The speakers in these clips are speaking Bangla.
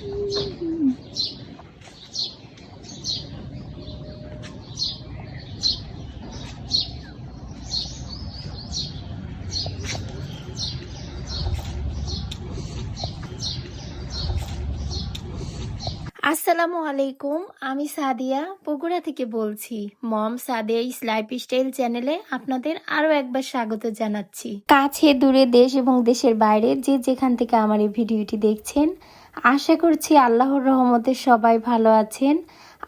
আসসালামু আলাইকুম, আমি সাদিয়া বগুড়া থেকে বলছি। মম সাদিয়া ইস লাইফস্টাইল চ্যানেলে আপনাদের আরো একবার স্বাগত জানাচ্ছি। কাছে দূরে দেশ এবং দেশের বাইরে যে যেখান থেকে আমার এই ভিডিওটি দেখছেন, আশা করছি আল্লাহর রহমতে সবাই ভালো আছেন।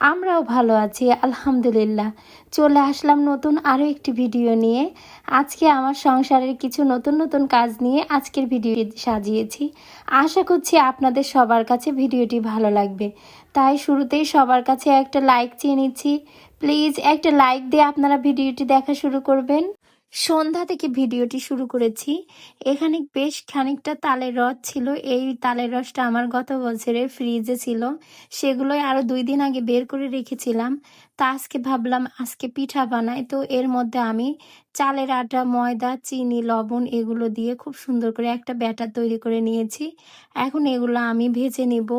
আমরাও ভালো আছি আলহামদুলিল্লাহ। চলে আসলাম নতুন আরও একটি ভিডিও নিয়ে। আজকে আমার সংসারের কিছু নতুন নতুন কাজ নিয়ে আজকের ভিডিওটি সাজিয়েছি। আশা করছি আপনাদের সবার কাছে ভিডিওটি ভালো লাগবে। তাই শুরুতেই সবার কাছে একটা লাইক চেয়ে নিচ্ছি। প্লিজ একটা লাইক দিয়ে আপনারা ভিডিওটি দেখা শুরু করবেন। সন্ধ্যা থেকে ভিডিওটি শুরু করেছি। এখানে বেশ খানিকটা তালের রস ছিল। এই তালের রসটা আমার গত বছরের ফ্রিজে ছিল, সেগুলোই আরও 2 দিন আগে বের করে রেখেছিলাম। তা আজকে ভাবলাম আজকে পিঠা বানাই। তো এর মধ্যে আমি চালের আটা, ময়দা, চিনি, লবণ এগুলো দিয়ে খুব সুন্দর করে একটা ব্যাটার তৈরি করে নিয়েছি। এখন এগুলো আমি ভেজে নিব।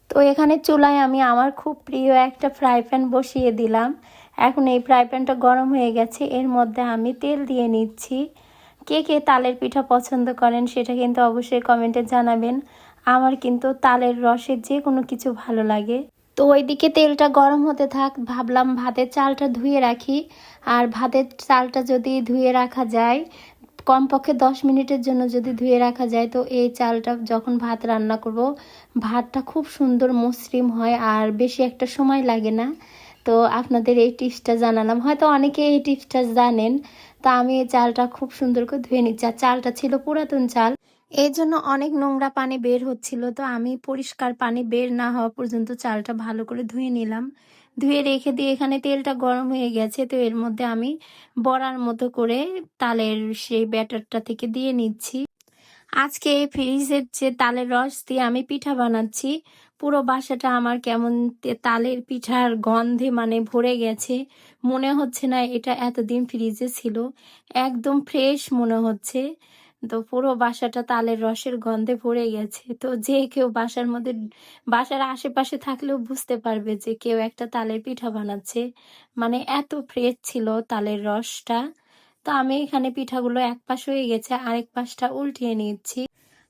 তো এখানে চুলায় আমি আমার খুব প্রিয় একটা ফ্রাই প্যান বসিয়ে দিলাম। এখন এই ফ্রাই প্যানটা গরম হয়ে গেছে, এর মধ্যে আমি তেল দিয়ে নিচ্ছি। কে কে তালের পিঠা পছন্দ করেন সেটা কিন্তু অবশ্যই কমেন্টে জানাবেন। আমার কিন্তু তালের রসের যে কোনো কিছু ভালো লাগে। তো ওইদিকে তেলটা গরম হতে থাক, ভাবলাম ভাতের চালটা ধুয়ে রাখি। আর ভাতের চালটা যদি ধুয়ে রাখা যায়, কমপক্ষে 10 মিনিটের জন্য যদি ধুয়ে রাখা যায়, তো এই চালটা যখন ভাত রান্না করব, ভাতটা খুব সুন্দর মসৃণ হয় আর বেশি একটা সময় লাগে না। তো আপনাদের এই টিপসটা জানালাম, হয়তো অনেকে এই টিপসটা জানেন। তা আমি এই চালটা খুব সুন্দর করে ধুয়ে নিচ্ছি। আর চালটা ছিল পুরাতন চাল, এই জন্য অনেক নোংরা পানি বের হচ্ছিল। তো আমি পরিষ্কার পানি বের না হওয়া পর্যন্ত চালটা ভালো করে ধুয়ে নিলাম। ধুয়ে রেখে দিয়ে এখানে তেলটা গরম হয়ে গেছে। তো এর মধ্যে আমি বড়ার মতো করে তালের সেই ব্যাটারটা থেকে দিয়ে নিচ্ছি। আজকে এই ফ্রিজের যে তালের রস দিয়ে আমি পিঠা বানাচ্ছি। পুরো বাসাটা আমার কেমন তালের পিঠার গন্ধে মানে ভরে গেছে। মনে হচ্ছে না এটা এতদিন ফ্রিজে ছিল, একদম ফ্রেশ মনে হচ্ছে। তো পুরো বাসাটা তালের রসের গন্ধে ভরে গেছে। তো যে কেউ বাসার মধ্যে, বাসার আশেপাশে থাকলেও বুঝতে পারবে যে কেউ একটা তালের পিঠা বানাচ্ছে। মানে এত ফ্রেশ ছিল তালের রসটা। তো আমি এখানে পিঠাগুলো এক পাশ হয়ে গেছে, আরেক পাশটা উল্টিয়ে নিচ্ছি।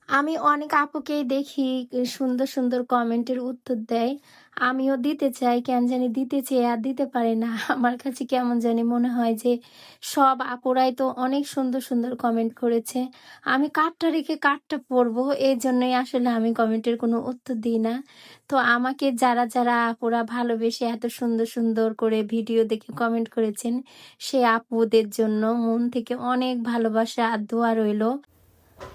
আমি অনেক আপুকেই দেখি সুন্দর সুন্দর কমেন্টের উত্তর দেয়, আমিও দিতে চাই, কেন জানি দিতে চেয়ে আর দিতে পারি না। আমার কাছে কেমন জানি মনে হয় যে সব আপুরাই তো অনেক সুন্দর সুন্দর কমেন্ট করেছে, আমি কার্ডটা রেখে কার্ডটা পড়বো, এই জন্যই আসলে আমি কমেন্টের কোনো উত্তর দিই না। তো আমাকে যারা যারা আপুরা ভালোবেসে এত সুন্দর সুন্দর করে ভিডিও দেখে কমেন্ট করেছেন, সে আপুদের জন্য মন থেকে অনেক ভালোবাসা আর দোয়া রইল।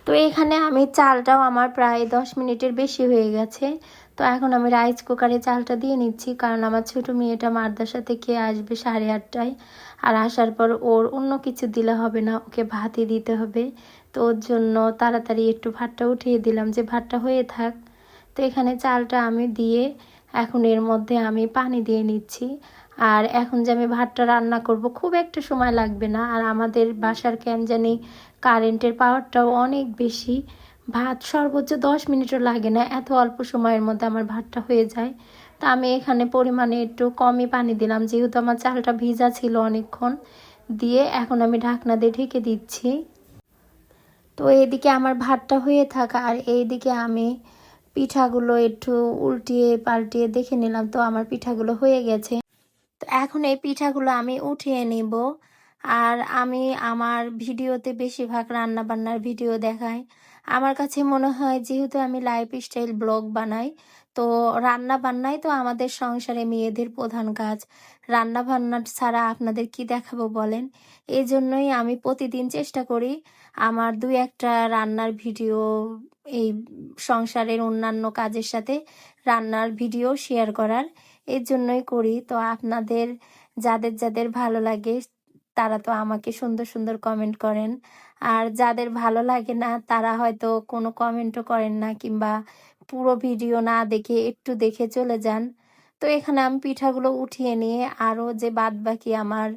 তো এখানে আমি চালটাও আমার প্রায় 10 মিনিটের বেশি হয়ে গেছে। তো এখন আমি রাইস কুকারে চালটা দিয়ে নিচ্ছি, কারণ আমার ছোট মেয়েটা মাদ্রাসা থেকে আসবে 8:30টায়। আর আসার পর ওর অন্য কিছু দিলে হবে না, ওকে ভাতই দিতে হবে। তো ওর জন্য তাড়াতাড়ি একটু ভাতটা উঠিয়ে দিলাম যে ভাতটা হয়ে থাক। তো এখানে চালটা আমি দিয়ে এখন এর মধ্যে আমি পানি দিয়ে নিচ্ছি। আর এখন যে আমি ভাতটা রান্না করব, খুব একটা সময় লাগবে না। আর আমাদের বাসার কেন জানি কারেন্টের পাওয়ারটাও অনেক বেশি, ভাত সর্বোচ্চ 10 মিনিটও লাগে না, এত অল্প সময়ের মধ্যে আমার ভাতটা হয়ে যায়। তা আমি এখানে পরিমাণে একটু কমই পানি দিলাম, যেহেতু আমার চালটা ভিজা ছিল অনেকক্ষণ। দিয়ে এখন আমি ঢাকনা দিয়ে ঢেকে দিচ্ছি। তো এইদিকে আমার ভাতটা হয়ে থাকা, আর এইদিকে আমি পিঠাগুলো একটু উল্টিয়ে পাল্টিয়ে দেখে নিলাম। তো আমার পিঠাগুলো হয়ে গেছে। তো এখন এই পিঠাগুলো আমি উঠিয়ে নিব। আর আমি আমার ভিডিওতে বেশিরভাগ রান্না বান্নার ভিডিও দেখাই। আমার কাছে মনে হয় যেহেতু আমি লাইফস্টাইল ব্লগ বানাই, তো রান্না বান্নাই তো আমাদের সংসারে মেয়েদের প্রধান কাজ। রান্না বান্না ছাড়া আপনাদের কি দেখাবো বলেন? এই জন্যই আমি প্রতিদিন চেষ্টা করি আমার 2-1টা রান্নার ভিডিও, এই সংসারের অন্যান্য কাজের সাথে রান্নার ভিডিও শেয়ার করার। এর জন্যই করি। তো আপনাদের যাদের যাদের ভালো লাগে তারা তো আমাকে সুন্দর সুন্দর কমেন্ট করেন। আর যাদের ভালো লাগে না তারা হয়তো কোনো কমেন্টও করেন না, কিংবা পুরো ভিডিও না দেখে একটু দেখে চলে যান। তো এখানে আমি পিঠাগুলো উঠিয়ে নিয়ে আরও যে বাদ বাকি আমার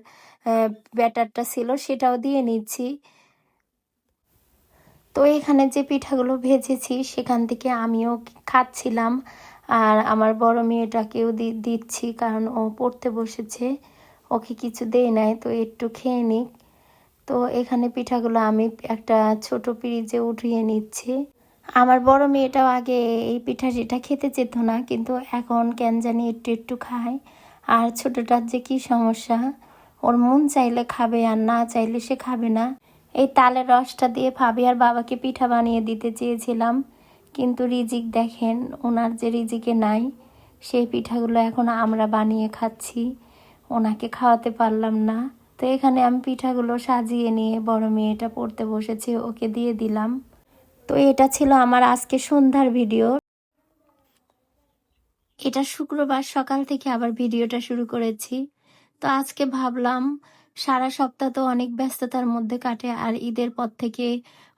ব্যাটারটা ছিল সেটাও দিয়ে নিচ্ছি। তো এখানে যে পিঠাগুলো ভেজেছি সেখান থেকে আমিও খাচ্ছিলাম, আর আমার বড় মেয়েটাকেও দিচ্ছি, কারণ ও পড়তে বসেছে, ওকে কিছু দেই নাই, তো একটু খেয়ে নিক। তো এখানে পিঠাগুলো আমি একটা ছোট পিরিজে উঠিয়ে নিচ্ছি। আমার বড় মেয়েটাও আগে এই পিঠা টিঠা খেতে চেত না, কিন্তু এখন কেন জানি একটু একটু খায়। আর ছোটটার যে কি সমস্যা, ওর মন চাইলে খাবে আর না চাইলে সে খাবে না। এই তালের রসটা দিয়ে ভাবি আর বাবাকে পিঠা বানিয়ে দিতে চেয়েছিলাম, কিন্তু রিজিক দেখেন, ওনার যে রিজিকে নাই, সেই পিঠাগুলো এখন আমরা বানিয়ে খাচ্ছি, ওনাকে খাওয়াতে পারলাম না। তো এখানে আমি পিঠাগুলো সাজিয়ে নিয়ে বড় মেয়েটা পড়তে বসেছে, ওকে দিয়ে দিলাম। তো এটা ছিল আমার আজকে সন্ধ্যার ভিডিও। এটা শুক্রবার সকাল থেকে আবার ভিডিওটা শুরু করেছি। তো আজকে ভাবলাম সারা সপ্তাহ তো অনেক ব্যস্ততার মধ্যে কাটে, আর ঈদের পর থেকে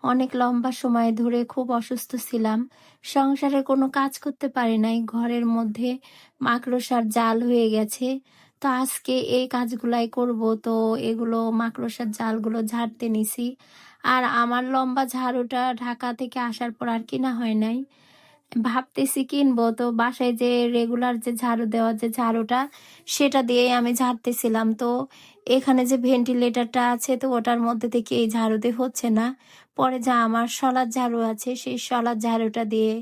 অনেক লম্বা সময় ধরে খুব অসুস্থ ছিলাম, সংসারে কোনো কাজ করতে পারি নাই, ঘরের মধ্যে মাকড়সার জাল হয়ে গেছে। তো আজকে এই কাজগুলাই করব, তো এগুলো মাকড়সার জালগুলো ঝাড়তে নিছি। আর আমার লম্বা ঝাড়ুটা ঢাকা থেকে আসার পর আর কিনা হয় নাই, ভাবতেছি কিনবো। তো বাসায় যে রেগুলার যে ঝাড়ু দেওয়া যে ঝাড়ুটা, সেটা দিয়েই আমি ঝাড়তেছিলাম। তো এখানে যে ভেন্টিলেটরটা আছে, তো ওটার মধ্যে থেকে এই ঝাড়ু দিয়ে হচ্ছে না। পরে যা আমার শলার ঝাড়ু আছে, সেই শলার ঝাড়ুটা দিয়ে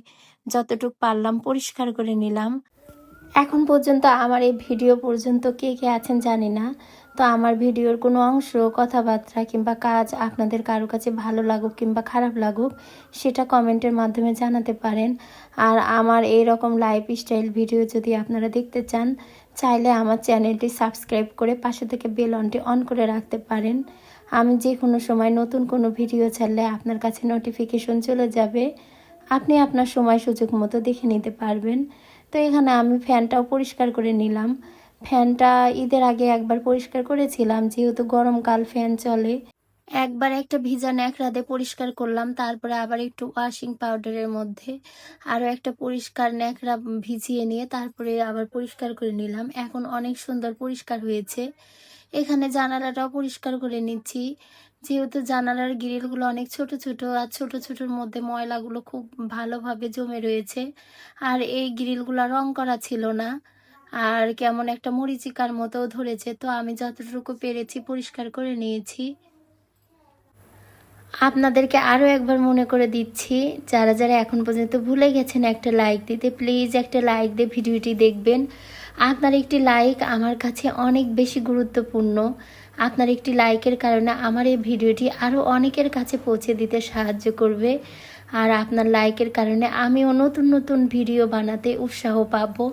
যতটুক পারলাম পরিষ্কার করে নিলাম। এখন পর্যন্ত আমার এই ভিডিও পর্যন্ত কে কে আছেন জানি না। তো আমার ভিডিওর কোনো অংশ, কথাবার্তা কিংবা কাজ আপনাদের কারো কাছে ভালো লাগুক কিংবা খারাপ লাগুক, সেটা কমেন্টের মাধ্যমে জানাতে পারেন। আর আমার এই রকম লাইফস্টাইল ভিডিও যদি আপনারা দেখতে চান, চাইলে আমার চ্যানেলটি সাবস্ক্রাইব করে পাশে থেকে বেল অনটি অন করে রাখতে পারেন। আমি যে কোনো সময় নতুন কোনো ভিডিও ছাড়লে আপনার কাছে নোটিফিকেশন চলে যাবে, আপনি আপনার সময় সুযোগ মতো দেখে নিতে পারবেন। তো এখানে আমি ফ্যানটাও পরিষ্কার করে নিলাম। ফ্যানটা ঈদের আগে একবার পরিষ্কার করেছিলাম, যেহেতু গরমকাল ফ্যান চলে। একবার একটা ভিজা ন্যাকড়া দিয়ে পরিষ্কার করলাম, তারপরে আবার একটু ওয়াশিং পাউডারের মধ্যে আরও একটা পরিষ্কার ন্যাকড়া ভিজিয়ে নিয়ে তারপরে আবার পরিষ্কার করে নিলাম। এখন অনেক সুন্দর পরিষ্কার হয়েছে। এখানে জানালাটাও পরিষ্কার করে নিচ্ছি, যেহেতু জানালার গ্রিলগুলো অনেক ছোট ছোট, আর ছোট ছোটোর মধ্যে ময়লাগুলো খুব ভালোভাবে জমে রয়েছে। আর এই গ্রিলগুলো রং করা ছিল না, আর কেমন একটা মরিচিকার মতো ধরেছে। তো আমি যতটুকু পেরেছি পরিষ্কার করে নিয়েছি। আপনাদেরকে আরও একবার মনে করে দিচ্ছি, যারা যারা এখন পর্যন্ত ভুলে গেছেন একটা লাইক দিতে, প্লিজ একটা লাইক দিয়ে ভিডিওটি দেখবেন। আপনার একটি লাইক আমার কাছে অনেক বেশি গুরুত্বপূর্ণ। আপনার একটি লাইকের কারণে আমার এই ভিডিওটি আরও অনেকের কাছে পৌঁছে দিতে সাহায্য করবে। আর আপনার লাইকের কারণে আমিও নতুন নতুন ভিডিও বানাতে উৎসাহ পাবো।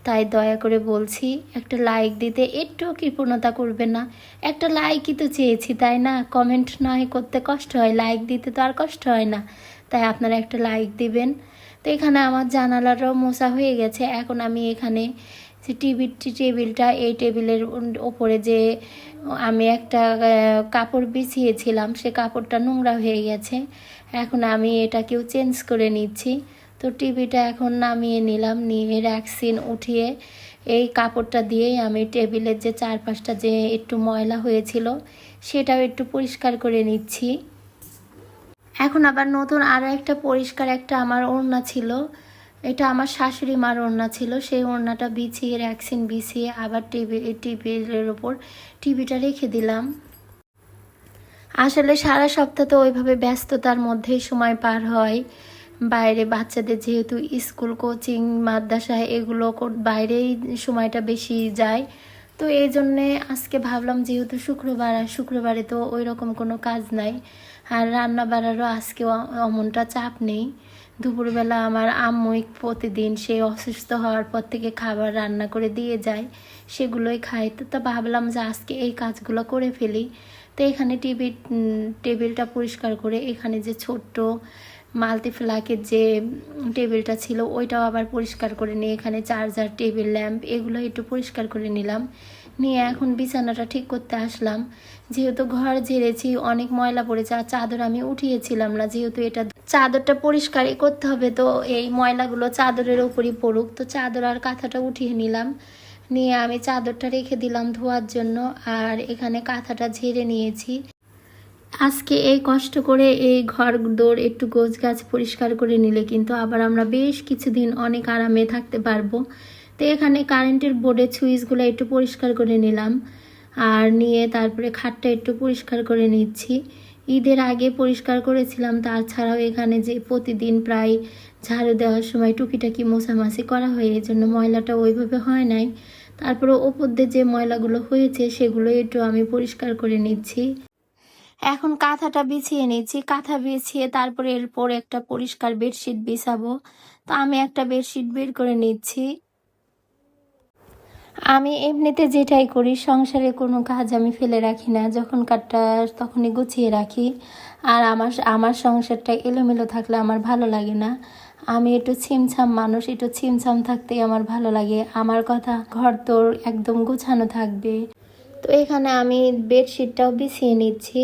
তাই দয়া করে বলছি, একটা লাইক দিতে একটু কৃপণতা করবেন না। একটা লাইকই তো চেয়েছি, তাই না? কমেন্ট নয় করতে কষ্ট হয়, লাইক দিতে তো আর কষ্ট হয় না। তাই আপনারা একটা লাইক দিবেন। তো এখানে আমার জানালাটাও মোছা হয়ে গেছে। এখন আমি এখানে যে টেবিলটা, এই টেবিলের ওপরে যে আমি একটা কাপড় বিছিয়েছিলাম, সে কাপড়টা নোংরা হয়ে গেছে। এখন আমি এটাকেও চেঞ্জ করে নিচ্ছি। তো টিভিটা এখন নামিয়ে নিলাম, নিয়ে ভ্যাকসিন উঠিয়ে এই কাপড়টা দিয়েই আমি টেবিলের যে চারপাশটা যে একটু ময়লা হয়েছিল, সেটাও একটু পরিষ্কার করে নিচ্ছি। এখন আবার নতুন আরও একটা পরিষ্কার একটা আমার ওড়না ছিল, এটা আমার শাশুড়ি মার ওড়না ছিল। সেই ওড়নাটা বিছিয়ে ভ্যাকসিন বিছিয়ে আবার টেবিলের ওপর টিভিটা রেখে দিলাম। আসলে সারা সপ্তাহ তো ওইভাবে ব্যস্ততার মধ্যেই সময় পার হয়। বাইরে বাচ্চাদের যেহেতু স্কুল, কোচিং, মাদ্রাসা, এগুলো বাইরেই সময়টা বেশি যায়। তো এই জন্যে আজকে ভাবলাম, যেহেতু শুক্রবার, আর শুক্রবারে তো ওই রকম কোনো কাজ নাই, আর রান্না বাড়ারও আজকে অমনটা চাপ নেই। দুপুরবেলা আমার আম্মুই প্রতিদিন সে অসুস্থ হওয়ার পর থেকে খাবার রান্না করে দিয়ে যায়, সেগুলোই খাই। তো ভাবলাম যে আজকে এই কাজগুলো করে ফেলি। তো এখানে টেবিলটা পরিষ্কার করে, এখানে যে ছোট্ট মাল্টিপ্লাকের যে টেবিলটা ছিল, ওইটাও আবার পরিষ্কার করে নিয়ে এখানে চার্জার, টেবিল ল্যাম্প, এগুলো একটু পরিষ্কার করে নিলাম। নিয়ে এখন বিছানাটা ঠিক করতে আসলাম। যেহেতু ঘর ঝেড়েছি, অনেক ময়লা পড়েছে, আর চাদর আমি উঠিয়েছিলাম না, যেহেতু এটা চাদরটা পরিষ্কারই করতে হবে, তো এই ময়লাগুলো চাদরের ওপরই পড়ুক। তো চাদর আর কাঁথাটা উঠিয়ে নিলাম, নিয়ে আমি চাদরটা রেখে দিলাম ধোয়ার জন্য, আর এখানে কাঁথাটা ঝেড়ে নিয়েছি। আজকে এই কষ্ট করে এই ঘর দৌড় একটু গোছ গাছ পরিষ্কার করে নিলে কিন্তু আবার আমরা বেশ কিছুদিন অনেক আরামে থাকতে পারবো। তো এখানে কারেন্টের বোর্ডের সুইচগুলো একটু পরিষ্কার করে নিলাম, আর নিয়ে তারপরে খাটটা একটু পরিষ্কার করে নিচ্ছি। ঈদের আগে পরিষ্কার করেছিলাম, তাছাড়াও এখানে যে প্রতিদিন প্রায় ঝাড়ু দেওয়ার সময় টুকিটাকি মোছামাছি করা হয়, এই জন্য ময়লাটা ওইভাবে হয় নাই। তারপরে ওপর দিয়ে যে ময়লাগুলো হয়েছে সেগুলো একটু আমি পরিষ্কার করে নিচ্ছি। এখন কাঁথাটা বিছিয়ে নিচ্ছি, কাঁথা বিছিয়ে তারপরে এরপর একটা পরিষ্কার বেডশিট বিছাবো। তো আমি একটা বেডশিট বের করে নিচ্ছি। আমি এমনিতে যেটাই করি, সংসারে কোনো কাজ আমি ফেলে রাখি না, যখন কাটটা তখনই গুছিয়ে রাখি। আর আমার সংসারটা এলোমেলো থাকলে আমার ভালো লাগে না। আমি একটু ছিমছাম মানুষ, একটু ছিমছাম থাকতেই আমার ভালো লাগে। আমার কথা, ঘর তোর একদম গুছানো থাকবে। তো এখানে আমি বেডশিটটাও বিছিয়ে নিচ্ছি।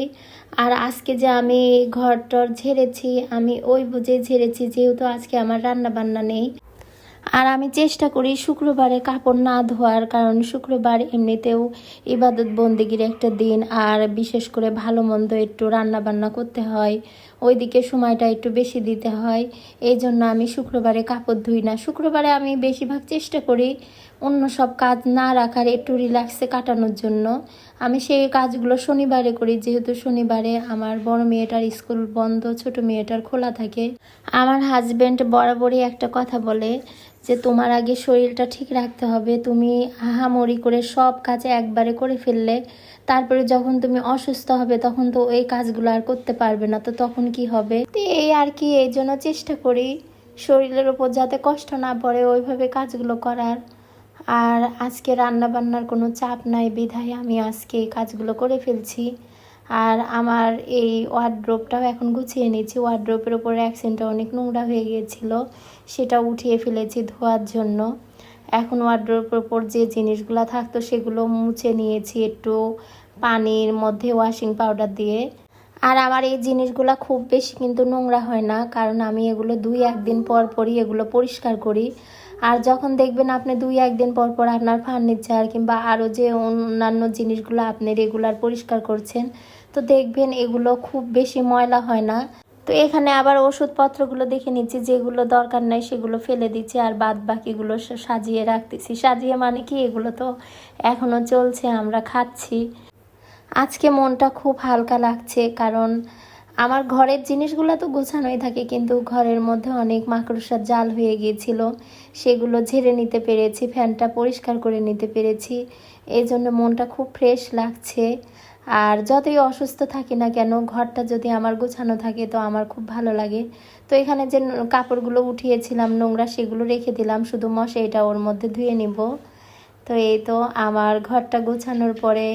আর আজকে যে আমি ঘরটর ঝেড়েছি, আমি ওই বুঝে ঝেড়েছি যেহেতু আজকে আমার রান্না বান্না নেই। আর আমি চেষ্টা করি শুক্রবারে কাপড় না ধোয়ার, কারণ শুক্রবার এমনিতেও ইবাদত বন্দেগীর একটা দিন, আর বিশেষ করে ভালো মন্দ একটু রান্না বান্না করতে হয়, ওইদিকে সময়টা একটু বেশি দিতে হয়। এই জন্য আমি শুক্রবারে কাপড় ধুই না। শুক্রবারে আমি বেশিরভাগ চেষ্টা করি অন্য সব কাজ না রাখার, একটু রিল্যাক্সে কাটানোর জন্য। আমি সেই কাজগুলো শনিবারে করি, যেহেতু শনিবারে আমার বড় মেয়েটার স্কুল বন্ধ, ছোট মেয়েটার খোলা থাকে। আমার হাজব্যান্ড বরাবরই একটা কথা বলে যে তোমার আগে শরীরটা ঠিক রাখতে হবে। তুমি হাহামরি করে সব কাজ একবারে করে ফেললে, তারপরে যখন তুমি অসুস্থ হবে তখন তো এই কাজগুলো আর করতে পারবে না, তো তখন কি হবে। তো এই আর কি, এই জন্য চেষ্টা করি শরীরের ওপর যাতে কষ্ট না পড়ে ওইভাবে কাজগুলো করার। আর আজকে রান্না বান্নার কোনো চাপ নাই বিধায় আমি আজকে এই কাজগুলো করে ফেলছি। আর আমার এই ওয়ার্ড্রোবটাও এখন গুছিয়ে নিচ্ছি। ওয়ার্ড্রোবের ওপর অ্যাকসেন্টটা অনেক নোংরা হয়ে গিয়েছিল, সেটা উঠিয়ে ফেলেছি ধোয়ার জন্য। এখন ওয়ার্ড্রোবের ওপর যে জিনিসগুলো থাকতো সেগুলো মুছে নিয়েছি একটু পানির মধ্যে ওয়াশিং পাউডার দিয়ে। আর আমার এই জিনিসগুলো খুব বেশি কিন্তু নোংরা হয় না, কারণ আমি এগুলো 2-1 দিন পর পরই এগুলো পরিষ্কার করি। আর যখন দেখবেন আপনি 2-1 দিন পর পর আপনার ফার্নিচার কিংবা আরও যে অন্যান্য জিনিসগুলো আপনি রেগুলার পরিষ্কার করছেন, তো দেখবেন এগুলো খুব বেশি ময়লা হয় না। তো এখানে আবার ওষুধপত্রগুলো দেখে নিচ্ছি, যেগুলো দরকার নাই সেগুলো ফেলে দিচ্ছি, আর বাদ বাকিগুলো সাজিয়ে রাখতেছি। সাজিয়ে মানে কি, এগুলো তো এখনও চলছে, আমরা খাচ্ছি। আজকে মনটা খুব হালকা লাগছে, কারণ আমার ঘরের জিনিসগুলো তো গোছানোই থাকে, কিন্তু ঘরের মধ্যে অনেক মাকড়সার জাল হয়ে গিয়েছিল, সেগুলো ঝেড়ে নিতে পেরেছি, ফ্যানটা পরিষ্কার করে নিতে পেরেছি। এই জন্য মনটা খুব ফ্রেশ লাগছে। আর যতই অসুস্থ থাকি না কেন, ঘরটা যদি আমার গোছানো থাকে তো আমার খুব ভালো লাগে। তো এখানে যে কাপড়গুলো উঠিয়েছিলাম নোংরা, সেগুলো রেখে দিলাম, শুধু মশারিটা ওর মধ্যে ধুয়ে নিব। তো এই তো আমার ঘরটা গোছানোর পরে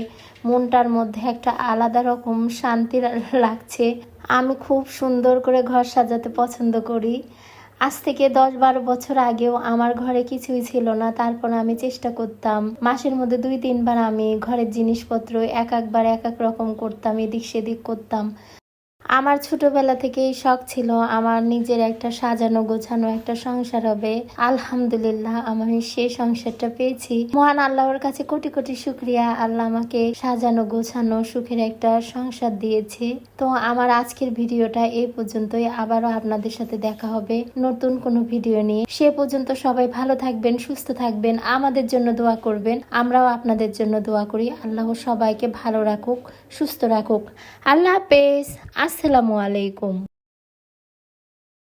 মনটার মধ্যে একটা আলাদা রকম শান্তি লাগছে। আমি খুব সুন্দর করে ঘর সাজাতে পছন্দ করি। আজ থেকে 10-12 বছর আগেও আমার ঘরে কিছুই ছিল না, তারপর আমি চেষ্টা করতাম মাসের মধ্যে 2-3 বার আমি ঘরের জিনিসপত্র একবার এক এক রকম করতাম, এদিক সেদিক করতাম। আমার ছোটবেলা থেকেই শখ ছিল আমার নিজের একটা সাজানো গোছানো একটা সংসার হবে। আলহামদুলিল্লাহ আমি সেই সংসারটা পেয়েছি। মহান আল্লাহর কাছে কোটি কোটি শুকরিয়া, আল্লাহ আমাকে সাজানো গোছানো সুখের একটা সংসার দিয়েছে। তো আমার আজকের ভিডিওটা এই পর্যন্তই। আবারও আপনাদের সাথে দেখা হবে নতুন কোনো ভিডিও নিয়ে। সে পর্যন্ত সবাই ভালো থাকবেন, সুস্থ থাকবেন, আমাদের জন্য দোয়া করবেন, আমরাও আপনাদের জন্য দোয়া করি। আল্লাহ সবাইকে ভালো রাখুক, সুস্থ রাখুক। আল্লাহ হাফেজ। আসসালামু আলাইকুম।